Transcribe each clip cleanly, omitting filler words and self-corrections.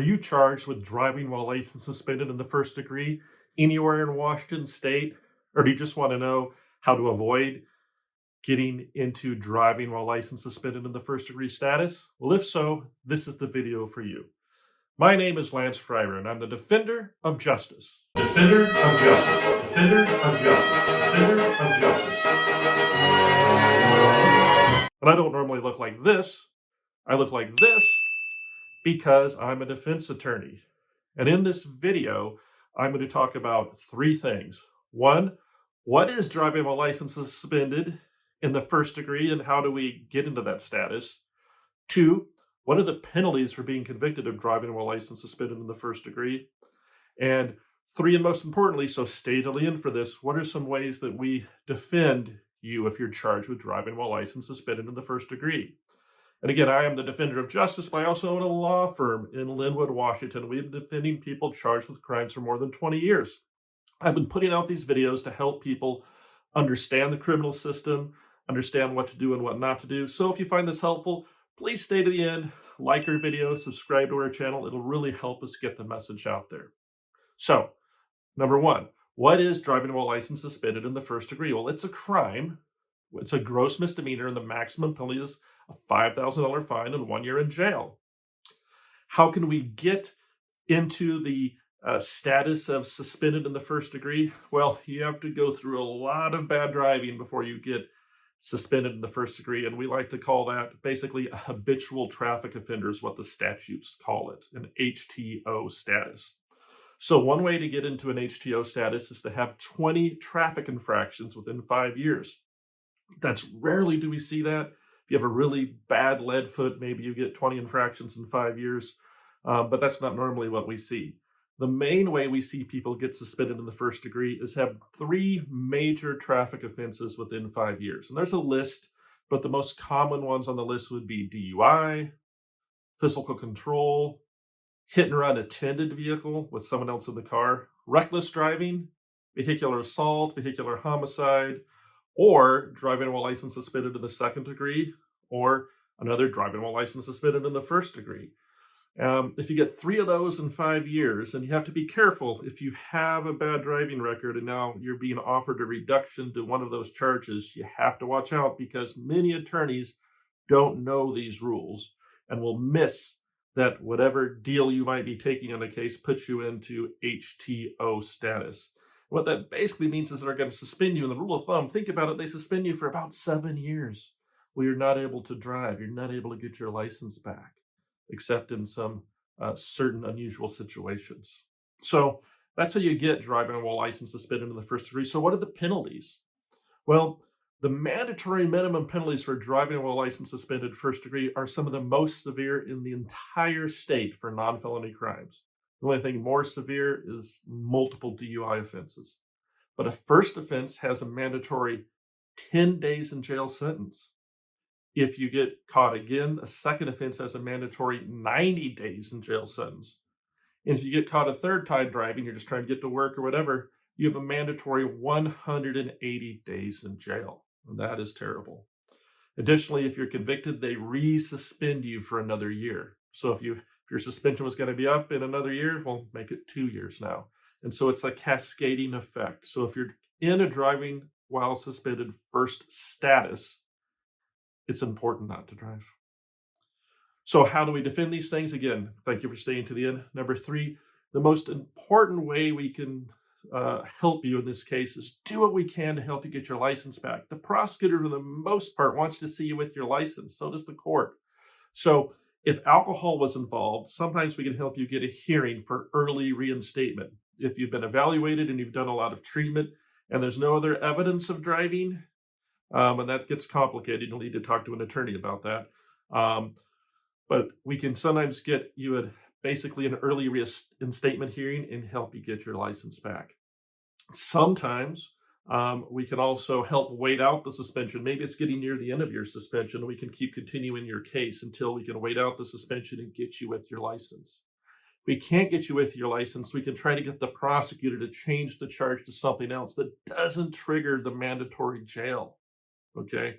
Are you charged with driving while license suspended in the first degree anywhere in Washington state? Or do you just want to know how to avoid getting into driving while license suspended in the first degree status? Well, if so, this is the video for you. My name is Lance Fryrear, and I'm the defender of justice. Defender of justice. Defender of justice. Defender of justice. And I don't normally look like this. I look like this because I'm a defense attorney. And in this video, I'm going to talk about three things. One, what is driving while license suspended in the first degree and how do we get into that status? Two, what are the penalties for being convicted of driving while license suspended in the first degree? And three, and most importantly, so stay till the end for this, what are some ways that we defend you if you're charged with driving while license suspended in the first degree? And again, I am the defender of justice, but I also own a law firm in Lynnwood, Washington. We've been defending people charged with crimes for more than 20 years. I've been putting out these videos to help people understand the criminal system, understand what to do and what not to do. So if you find this helpful, please stay to the end, like our video, subscribe to our channel. It'll really help us get the message out there. So, number one, what is driving while license suspended in the first degree? Well, it's a crime. It's a gross misdemeanor, and the maximum penalty is a $5,000 fine and 1 year in jail. How can we get into the status of suspended in the first degree? Well, you have to go through a lot of bad driving before you get suspended in the first degree, and we like to call that basically a habitual traffic offender is what the statutes call it, an HTO status. So one way to get into an HTO status is to have 20 traffic infractions within 5 years. That's rarely do we see that. If you have a really bad lead foot, maybe you get 20 infractions in 5 years, but that's not normally what we see. The main way we see people get suspended in the first degree is have 3 major traffic offenses within 5 years. And there's a list, but the most common ones on the list would be DUI, physical control, hit and run attended vehicle with someone else in the car, reckless driving, vehicular assault, vehicular homicide, or driving while license suspended in the second degree, or another driving while license suspended in the first degree. If you get 3 of those in 5 years, and you have to be careful if you have a bad driving record and now you're being offered a reduction to one of those charges, you have to watch out because many attorneys don't know these rules and will miss that whatever deal you might be taking on a case puts you into HTO status. What that basically means is they're going to suspend you. And the rule of thumb, think about it, they suspend you for about 7 years where you're not able to drive. You're not able to get your license back, except in some certain unusual situations. So that's how you get driving while license suspended in the first degree. So what are the penalties? Well, the mandatory minimum penalties for driving while license suspended first degree are some of the most severe in the entire state for non-felony crimes. The only thing more severe is multiple DUI offenses. But a first offense has a mandatory 10 days in jail sentence. If you get caught again, a second offense has a mandatory 90 days in jail sentence. And if you get caught a third time driving, you're just trying to get to work or whatever, you have a mandatory 180 days in jail. And that is terrible. Additionally, if you're convicted, they resuspend you for another year. So if your suspension was going to be up in another year, well, make it 2 years now. And so it's a cascading effect. So if you're in a driving while suspended first status, it's important not to drive. So how do we defend these things? Again, thank you for staying to the end. Number 3, the most important way we can help you in this case is do what we can to help you get your license back. The prosecutor, for the most part, wants to see you with your license. So does the court. So if alcohol was involved, sometimes we can help you get a hearing for early reinstatement. If you've been evaluated and you've done a lot of treatment and there's no other evidence of driving, and that gets complicated, you'll need to talk to an attorney about that. But we can sometimes get you basically an early reinstatement hearing and help you get your license back. Sometimes we can also help wait out the suspension. Maybe it's getting near the end of your suspension. We can keep continuing your case until we can wait out the suspension and get you with your license. If we can't get you with your license, we can try to get the prosecutor to change the charge to something else that doesn't trigger the mandatory jail. Okay?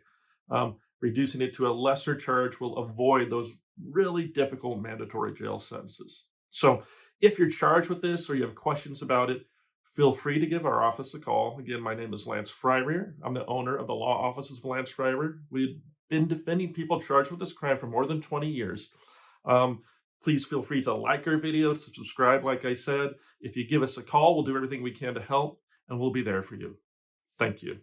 Reducing it to a lesser charge will avoid those really difficult mandatory jail sentences. So if you're charged with this or you have questions about it, feel free to give our office a call. Again, my name is Lance Fryrear. I'm the owner of the law offices of Lance Fryrear. We've been defending people charged with this crime for more than 20 years. Please feel free to like our video, subscribe, like I said. If you give us a call, we'll do everything we can to help, and we'll be there for you. Thank you.